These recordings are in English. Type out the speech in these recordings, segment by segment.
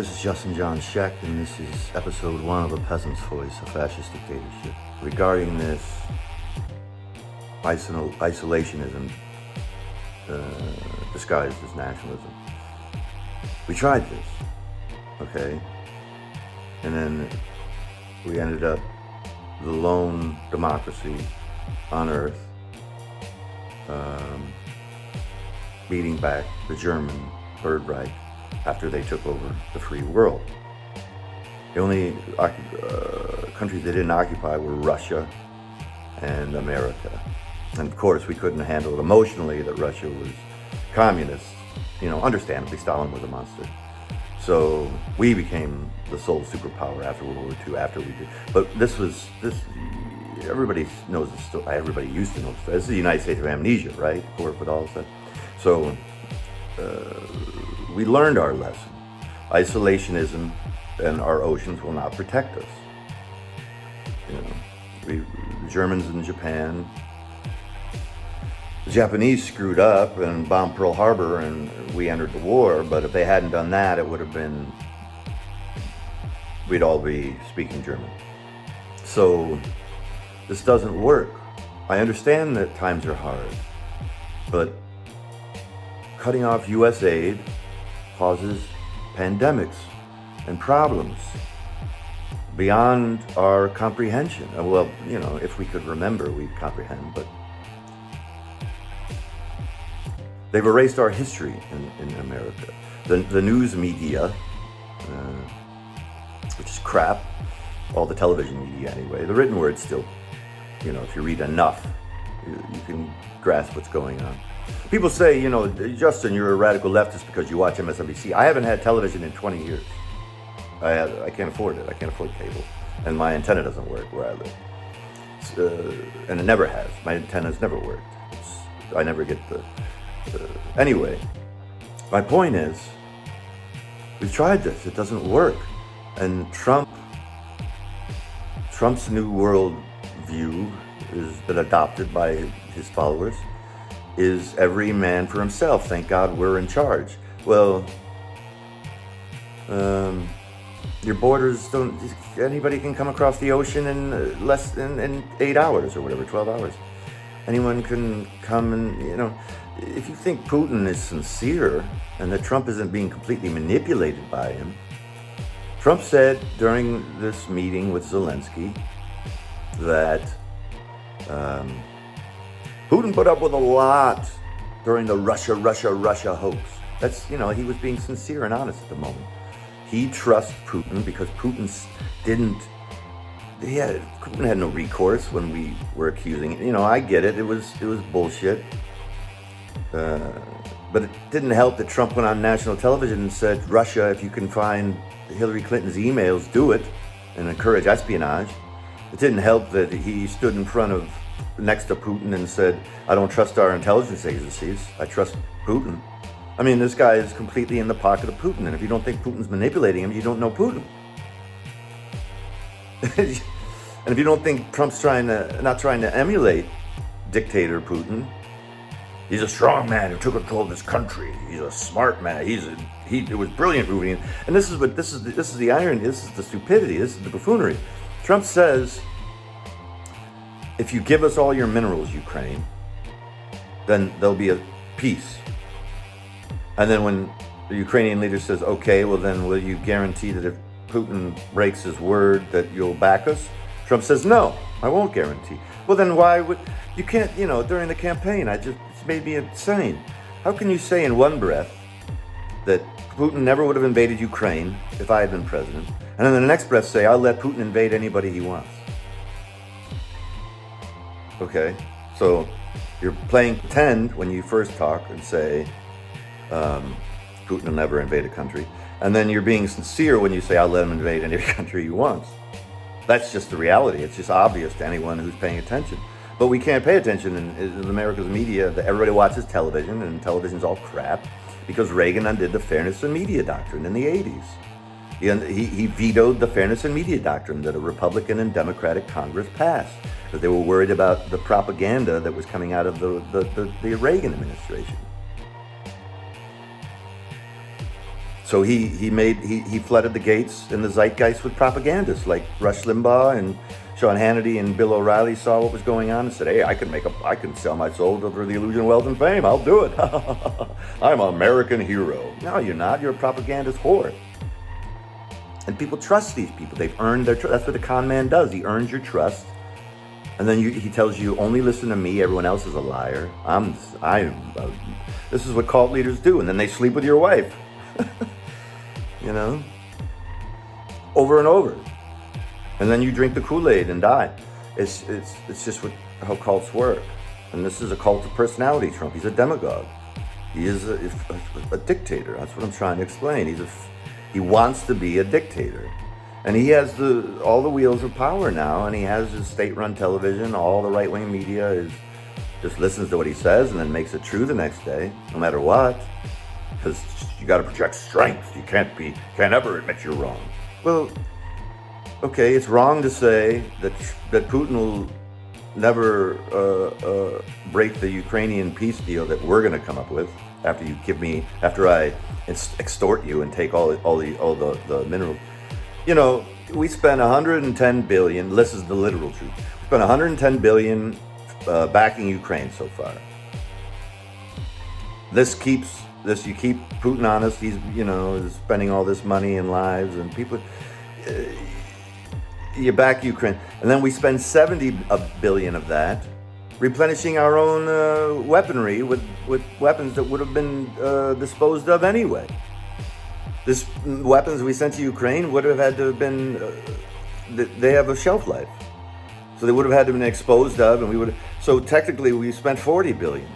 This is Justin John Sheck, and this is episode 1 of A Peasant's Voice, A Fascist Dictatorship. Regarding this isolationism disguised as nationalism. We tried this, okay? And then we ended up the lone democracy on earth, beating back the German Third Reich after they took over the free world. The only countries they didn't occupy were Russia and America. And of course, we couldn't handle it emotionally that Russia was communist. Understandably, Stalin was a monster. So we became the sole superpower after World War II, after we did. But everybody knows the story. Everybody used to know the story. This is the United States of amnesia, right? Vidal said. So we learned our lesson. Isolationism and our oceans will not protect us. The Germans in Japan, the Japanese screwed up and bombed Pearl Harbor and we entered the war, but if they hadn't done that, it would have been, we'd all be speaking German. So this doesn't work. I understand that times are hard, but cutting off U.S. aid causes pandemics and problems beyond our comprehension. Well, if we could remember, we'd comprehend, but they've erased our history in America. The news media, which is crap, all the television media anyway, the written word still, if you read enough, you can grasp what's going on. People say, Justin, you're a radical leftist because you watch MSNBC. I haven't had television in 20 years. I can't afford it. I can't afford cable. And my antenna doesn't work where I live. And it never has. My antenna's never worked. I never get the... Anyway, my point is, we've tried this. It doesn't work. And Trump's new world view has been adopted by his followers, is every man for himself. Thank God we're in charge. Well, your borders don't, anybody can come across the ocean in less than 8 hours or whatever, 12 hours. Anyone can come and, if you think Putin is sincere and that Trump isn't being completely manipulated by him, Trump said during this meeting with Zelenskyy that Putin put up with a lot during the Russia hoax. That's, he was being sincere and honest at the moment. He trusts Putin because Putin had no recourse when we were accusing it. I get it. It was bullshit. But it didn't help that Trump went on national television and said, Russia, if you can find Hillary Clinton's emails, do it, and encourage espionage. It didn't help that he stood next to Putin and said, I don't trust our intelligence agencies. I trust Putin. I mean, this guy is completely in the pocket of Putin. And if you don't think Putin's manipulating him, you don't know Putin. And if you don't think Trump's not trying to emulate dictator Putin, he's a strong man who took control of this country. He's a smart man. It was brilliant moving. And this is the irony. This is the stupidity. This is the buffoonery. Trump says, if you give us all your minerals, Ukraine, then there'll be a peace. And then when the Ukrainian leader says, okay, well then will you guarantee that if Putin breaks his word that you'll back us? Trump says, no, I won't guarantee. Well then why would, you can't, during the campaign, it's made me insane. How can you say in one breath that Putin never would have invaded Ukraine if I had been president, and then in the next breath say, I'll let Putin invade anybody he wants? Okay, so you're playing pretend when you first talk and say, Putin will never invade a country, and then you're being sincere when you say, I'll let him invade any country he wants. That's just the reality. It's just obvious to anyone who's paying attention. But we can't pay attention in America's media. Everybody watches television, and television's all crap because Reagan undid the Fairness in Media Doctrine in the 80s. He vetoed the Fairness in Media Doctrine that a Republican and Democratic Congress passed because they were worried about the propaganda that was coming out of the Reagan administration. So he flooded the gates and the zeitgeist with propagandists like Rush Limbaugh and Sean Hannity and Bill O'Reilly saw what was going on and said, "Hey, I can sell my soul for the illusion of wealth and fame. I'll do it. I'm an American hero." No, you're not. You're a propagandist whore. And people trust these people. They've earned their trust. That's what the con man does. He earns your trust, and then he tells you, "Only listen to me. Everyone else is a liar." This is what cult leaders do, and then they sleep with your wife. You know, over and over, and then you drink the Kool-Aid and die. It's just how cults work, and this is a cult of personality. Trump, he's a demagogue. He is a dictator. That's what I'm trying to explain. He wants to be a dictator, and he has all the wheels of power now, and he has his state-run television. All the right-wing media just listens to what he says and then makes it true the next day, no matter what. Because you got to project strength. You can't ever admit you're wrong. Well, okay, it's wrong to say that Putin will never break the Ukrainian peace deal that we're going to come up with after I extort you and take all the minerals. You know, we spent 110 billion. This is the literal truth. We spent 110 billion backing Ukraine so far. You keep Putin honest. He's spending all this money and lives and people. You back Ukraine, and then we spend 70 billion of that replenishing our own weaponry with weapons that would have been disposed of anyway. This weapons we sent to Ukraine would have had to have been. They have a shelf life, so they would have had to have been exposed of, and we would. So technically, we spent 40 billion.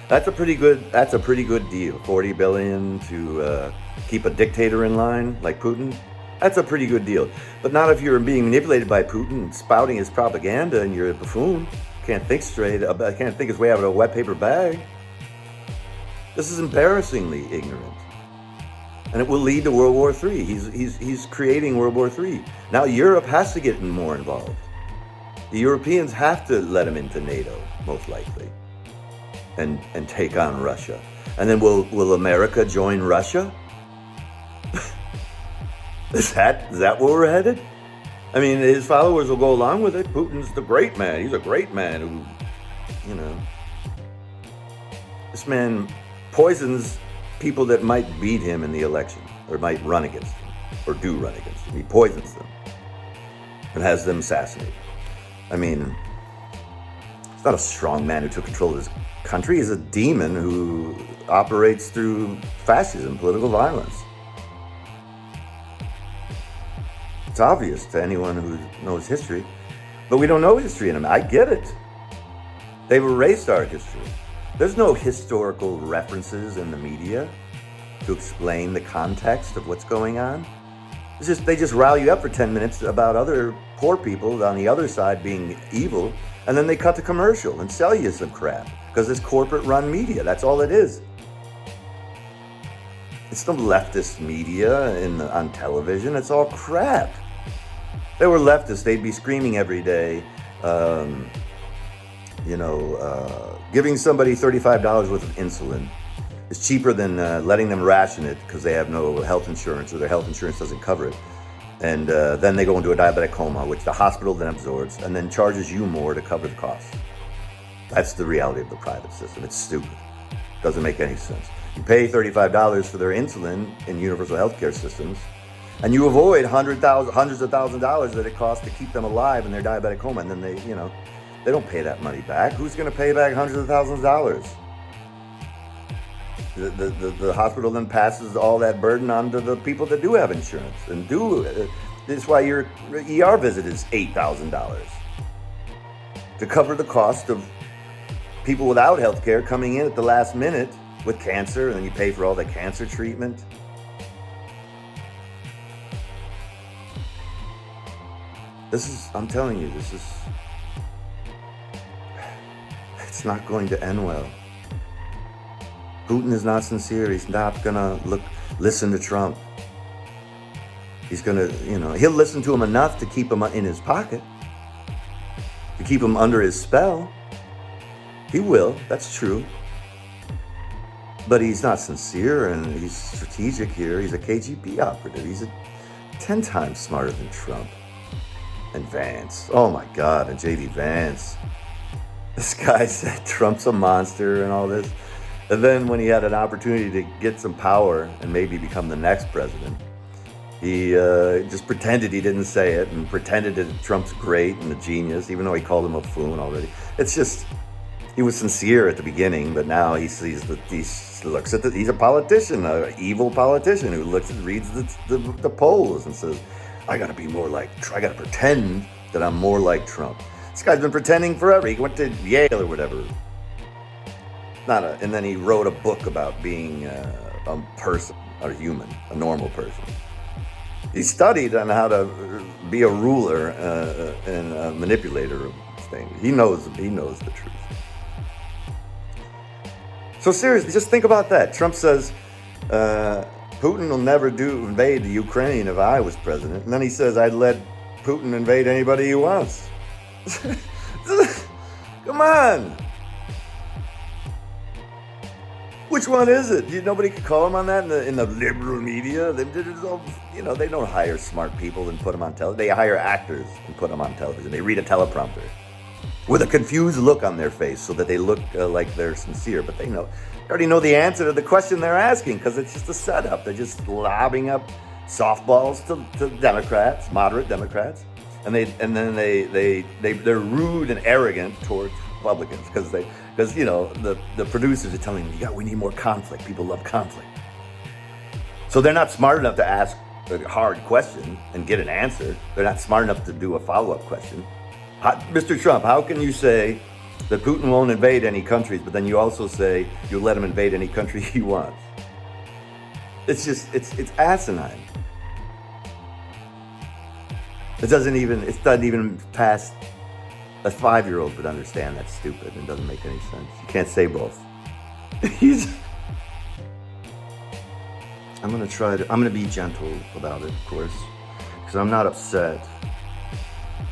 That's a pretty good deal. 40 billion to keep a dictator in line like Putin. That's a pretty good deal. But not if you're being manipulated by Putin, spouting his propaganda, and you're a buffoon. Can't think straight. Can't think his way out of a wet paper bag. This is embarrassingly ignorant, and it will lead to World War III. He's creating World War III. Now Europe has to get more involved. The Europeans have to let him into NATO, most likely. And take on Russia. And then will America join Russia? Is that where we're headed? I mean, his followers will go along with it. Putin's the great man. He's a great man who, this man poisons people that might beat him in the election or might run against him or do run against him. He poisons them and has them assassinated. I mean, he's not a strong man who took control of his country. He's a demon who operates through fascism, political violence. It's obvious to anyone who knows history, but we don't know history in America. I get it. They've erased our history. There's no historical references in the media to explain the context of what's going on. They just rile you up for 10 minutes about other poor people on the other side being evil, and then they cut the commercial and sell you some crap because it's corporate-run media. That's all it is. It's the leftist media on television. It's all crap. If they were leftists, they'd be screaming every day, giving somebody $35 worth of insulin is cheaper than letting them ration it because they have no health insurance or their health insurance doesn't cover it. And then they go into a diabetic coma, which the hospital then absorbs and then charges you more to cover the cost. That's the reality of the private system. It's stupid. Doesn't make any sense. You pay $35 for their insulin in universal healthcare systems, and you avoid hundreds of thousands of dollars that it costs to keep them alive in their diabetic coma. And then they don't pay that money back. Who's going to pay back hundreds of thousands of dollars? The hospital then passes all that burden on to the people that do have insurance and that's why your ER visit is $8,000 to cover the cost of people without health care coming in at the last minute with cancer, and then you pay for all the cancer treatment. I'm telling you, it's not going to end well. Putin is not sincere. He's not gonna listen to Trump. He's gonna, he'll listen to him enough to keep him in his pocket, to keep him under his spell. He will, that's true. But he's not sincere, and he's strategic here. He's a KGB operative. He's 10 times smarter than Trump and Vance. Oh my God, and JD Vance. This guy said Trump's a monster and all this. And then when he had an opportunity to get some power and maybe become the next president, he just pretended he didn't say it and pretended that Trump's great and a genius, even though he called him a fool already. It's just, he was sincere at the beginning, but now he sees that he's a politician, an evil politician who reads the polls and says, I gotta pretend that I'm more like Trump. This guy's been pretending forever. He went to Yale or whatever. And then he wrote a book about being a person, a human, a normal person. He studied on how to be a ruler and a manipulator of things. He knows the truth. So seriously, just think about that. Trump says, Putin will never invade the Ukraine if I was president. And then he says, I'd let Putin invade anybody he wants. Come on. Which one is it? Nobody could call him on that in the liberal media. They don't hire smart people and put them on television. They hire actors and put them on television. They read a teleprompter with a confused look on their face so that they look like they're sincere. But they already know the answer to the question they're asking because it's just a setup. They're just lobbing up softballs to Democrats, moderate Democrats, and they're rude and arrogant towards Republicans because the producers are telling them, we need more conflict. People love conflict. So they're not smart enough to ask a hard question and get an answer. They're not smart enough to do a follow-up question. Mr. Trump, how can you say that Putin won't invade any countries, but then you also say you'll let him invade any country he wants? It's asinine. It doesn't even pass a 5-year-old would understand that's stupid and doesn't make any sense. You can't say both. I'm gonna be gentle about it, of course, because I'm not upset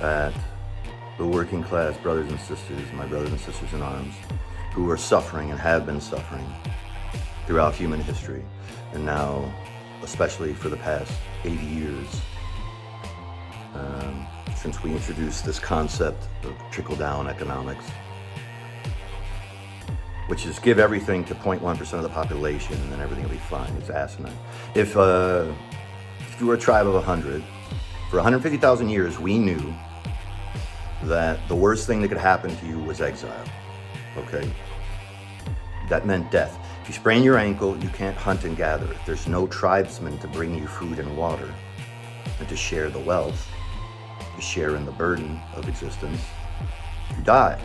at the working class brothers and sisters, my brothers and sisters in arms, who are suffering and have been suffering throughout human history, and now, especially for the past 80 years, since we introduced this concept of trickle-down economics, which is give everything to 0.1% of the population and then everything will be fine. It's asinine. If you were a tribe of 100, for 150,000 years, we knew that the worst thing that could happen to you was exile, okay? That meant death. If you sprain your ankle, you can't hunt and gather. If there's no tribesman to bring you food and water and to share the wealth, to share in the burden of existence, you die.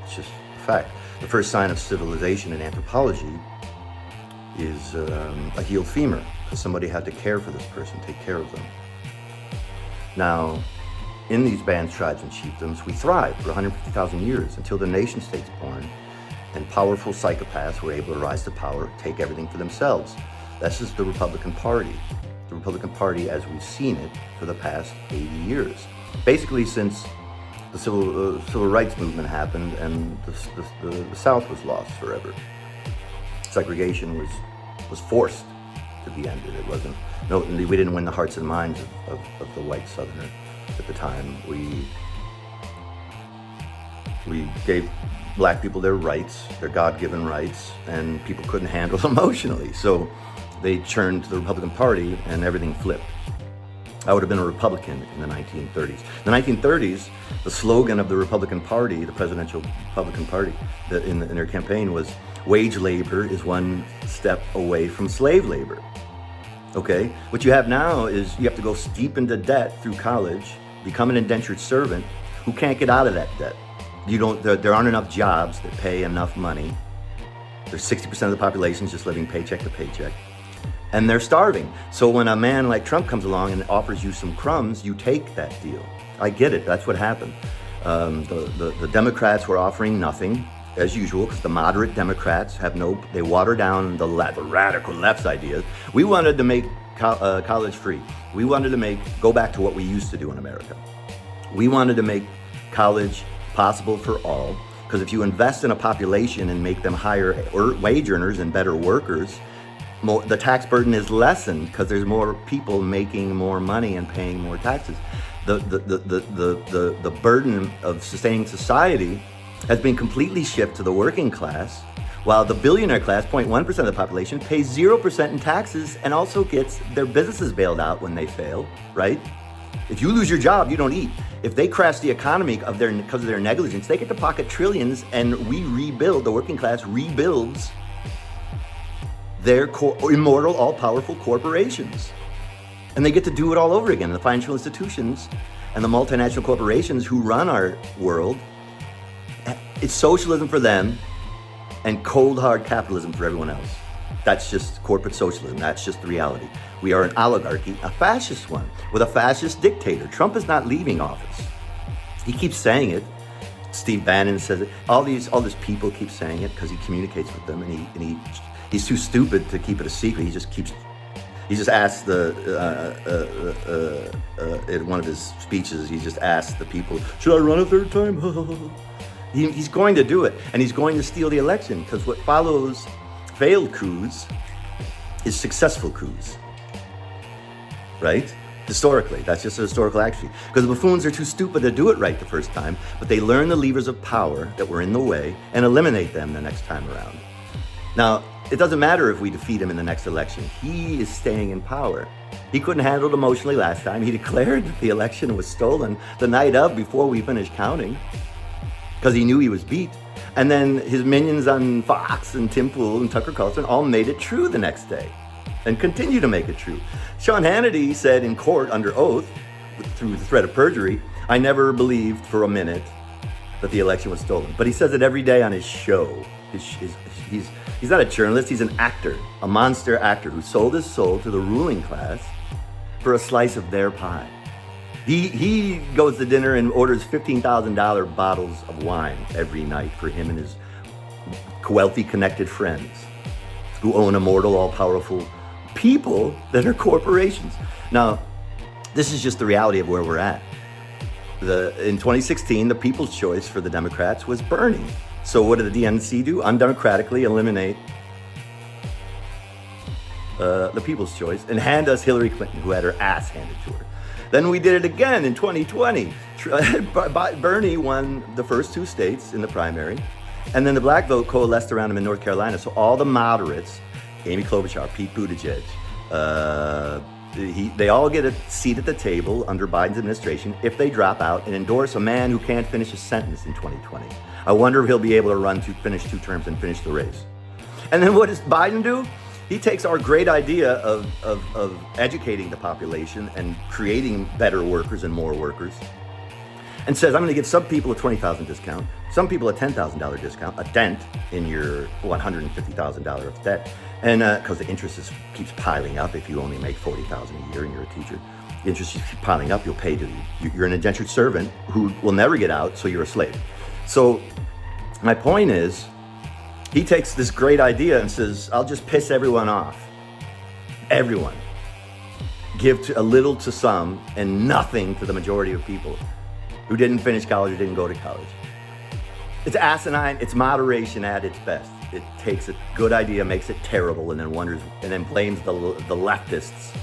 It's just a fact. The first sign of civilization in anthropology is a healed femur, because somebody had to care for this person, take care of them. Now, in these bands, tribes, and chiefdoms, we thrived for 150,000 years until the nation state's born and powerful psychopaths were able to rise to power, take everything for themselves. This is the Republican Party. The Republican Party as we've seen it for the past 80 years. Basically since the civil rights movement happened and the South was lost forever. Segregation was forced to be ended. It wasn't, we didn't win the hearts and minds of the white Southerner at the time. We gave black people their rights, their God-given rights, and people couldn't handle them emotionally. So they turned to the Republican Party and everything flipped. I would have been a Republican in the 1930s. In the 1930s, the slogan of the Republican Party, the presidential Republican Party, in their campaign was, wage labor is one step away from slave labor. Okay? What you have now is you have to go deep into debt through college, become an indentured servant who can't get out of that debt. There aren't enough jobs that pay enough money. There's 60% of the population is just living paycheck to paycheck. And they're starving. So when a man like Trump comes along and offers you some crumbs, you take that deal. I get it. That's what happened. The Democrats were offering nothing, as usual, because the moderate Democrats they water down the radical left's ideas. We wanted to make college free. We wanted to go back to what we used to do in America. We wanted to make college possible for all. Because if you invest in a population and make them higher wage earners and better workers, the tax burden is lessened because there's more people making more money and paying more taxes. The burden of sustaining society has been completely shifted to the working class, while the billionaire class, 0.1% of the population, pays 0% in taxes and also gets their businesses bailed out when they fail, right? If you lose your job, you don't eat. If they crash the economy because of their negligence, they get to pocket trillions, and we rebuild, the working class rebuilds their immortal, all-powerful corporations. And they get to do it all over again. The financial institutions and the multinational corporations who run our world, it's socialism for them and cold, hard capitalism for everyone else. That's just corporate socialism. That's just the reality. We are an oligarchy, a fascist one, with a fascist dictator. Trump is not leaving office. He keeps saying it. Steve Bannon says it. All these people keep saying it because he communicates with them, and he's too stupid to keep it a secret. He just asked in one of his speeches, he just asked the people, should I run a third time? He's going to do it, and he's going to steal the election, because what follows failed coups is successful coups, right? Historically, that's just a historical accuracy. Because the buffoons are too stupid to do it right the first time, but they learn the levers of power that were in the way and eliminate them the next time around. Now, it doesn't matter if we defeat him in the next election. He is staying in power. He couldn't handle it emotionally last time. He declared that the election was stolen the night of, before we finished counting, because he knew he was beat. And then his minions on Fox and Tim Pool and Tucker Carlson all made it true the next day and continue to make it true. Sean Hannity said in court under oath, through the threat of perjury, I never believed for a minute that the election was stolen. But he says it every day on his show. He's not a journalist, he's an actor, a monster actor who sold his soul to the ruling class for a slice of their pie. He goes to dinner and orders $15,000 bottles of wine every night for him and his wealthy, connected friends who own immortal, all-powerful people that are corporations. Now, this is just the reality of where we're at. In 2016, the people's choice for the Democrats was Bernie. So what did the DNC do? Undemocratically eliminate the people's choice and hand us Hillary Clinton, who had her ass handed to her. Then we did it again in 2020. Bernie won the first two states in the primary, and then the black vote coalesced around him in North Carolina. So all the moderates, Amy Klobuchar, Pete Buttigieg, they all get a seat at the table under Biden's administration if they drop out and endorse a man who can't finish a sentence in 2020. I wonder if he'll be able to run to finish 2 terms and finish the race. And then what does Biden do? He takes our great idea of educating the population and creating better workers and more workers and says, I'm going to give some people a $20,000 discount, some people a $10,000 discount, a dent in your $150,000 of debt. And because the interest keeps piling up if you only make $40,000 a year and you're a teacher. The interest keeps piling up, you'll pay to you're an indentured servant who will never get out, so you're a slave. So my point is, he takes this great idea and says, I'll just piss everyone off. Everyone. Give a little to some and nothing to the majority of people who didn't finish college or didn't go to college. It's asinine. It's moderation at its best. It takes a good idea, makes it terrible, and then blames the leftists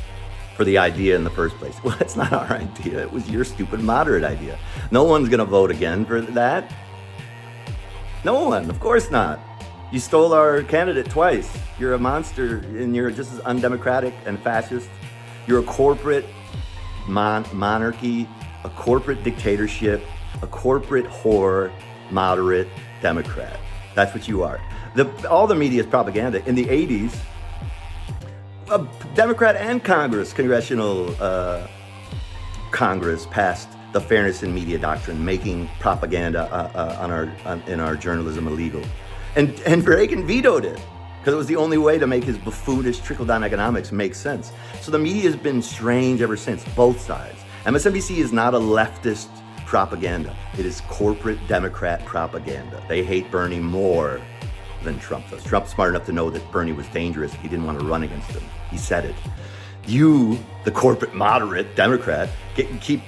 for the idea in the first place. Well, it's not our idea. It was your stupid moderate idea. No one's going to vote again for that. No one. Of course not. You stole our candidate twice. You're a monster, and you're just as undemocratic and fascist. You're a corporate monarchy, a corporate dictatorship, a corporate whore, moderate Democrat. That's what you are. All the media is propaganda. In the 80s, a Democrat and congressional Congress passed the Fairness in Media Doctrine, making propaganda in our journalism illegal. And Reagan vetoed it because it was the only way to make his buffoonish trickle-down economics make sense. So the media has been strange ever since, both sides. MSNBC is not a leftist propaganda. It is corporate Democrat propaganda. They hate Bernie more than Trump does. Trump's smart enough to know that Bernie was dangerous. He didn't want to run against him. He said it. You, the corporate moderate Democrat, keep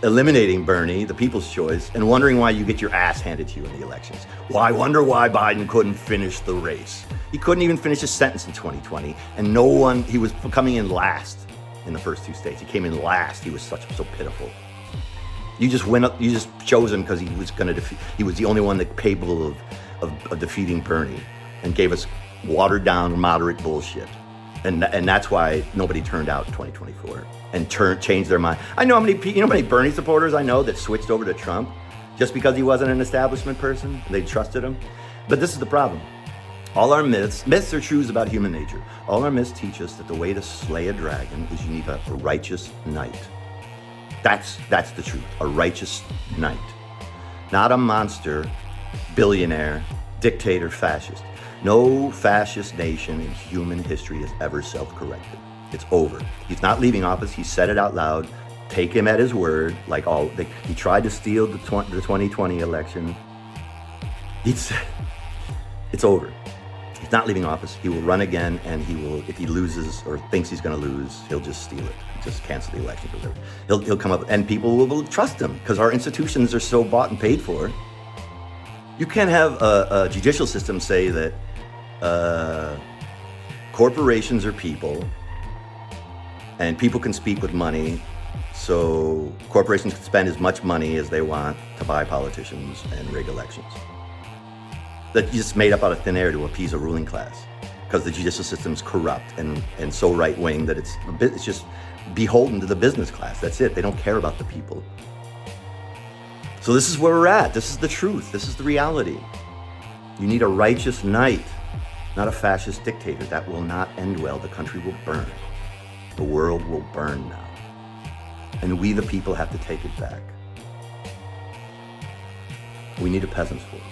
eliminating Bernie, the people's choice, and wondering why you get your ass handed to you in the elections. Well, I wonder why Biden couldn't finish the race. He couldn't even finish his sentence in 2020, and he was coming in last in the first 2 states. He came in last. He was so pitiful. You just went up. You just chose him because he was going to defeat. He was the only one that capable of defeating Bernie, and gave us watered down, moderate bullshit. And that's why nobody turned out in 2024 and changed their mind. I know how many Bernie supporters I know that switched over to Trump just because he wasn't an establishment person and they trusted him. But this is the problem. All our myths are truths about human nature. All our myths teach us that the way to slay a dragon is you need a righteous knight. That's the truth. A righteous knight. Not a monster, billionaire, dictator, fascist. No fascist nation in human history has ever self-corrected. It's over. He's not leaving office. He said it out loud. Take him at his word. He tried to steal the 2020 election. It's over. He's not leaving office. He will run again, and if he loses or thinks he's going to lose, he'll just steal it. Just cancel the election or whatever. He'll come up, and people will trust him because our institutions are so bought and paid for. You can't have a judicial system say that corporations are people, and people can speak with money, so corporations can spend as much money as they want to buy politicians and rig elections. That just made up out of thin air to appease a ruling class, because the judicial system's corrupt and so right-wing that it's just beholden to the business class. That's it. They don't care about the people. So this is where we're at. This is the truth. This is the reality. You need a righteous knight, not a fascist dictator. That will not end well. The country will burn. The world will burn now. And we, the people, have to take it back. We need a peasant's force.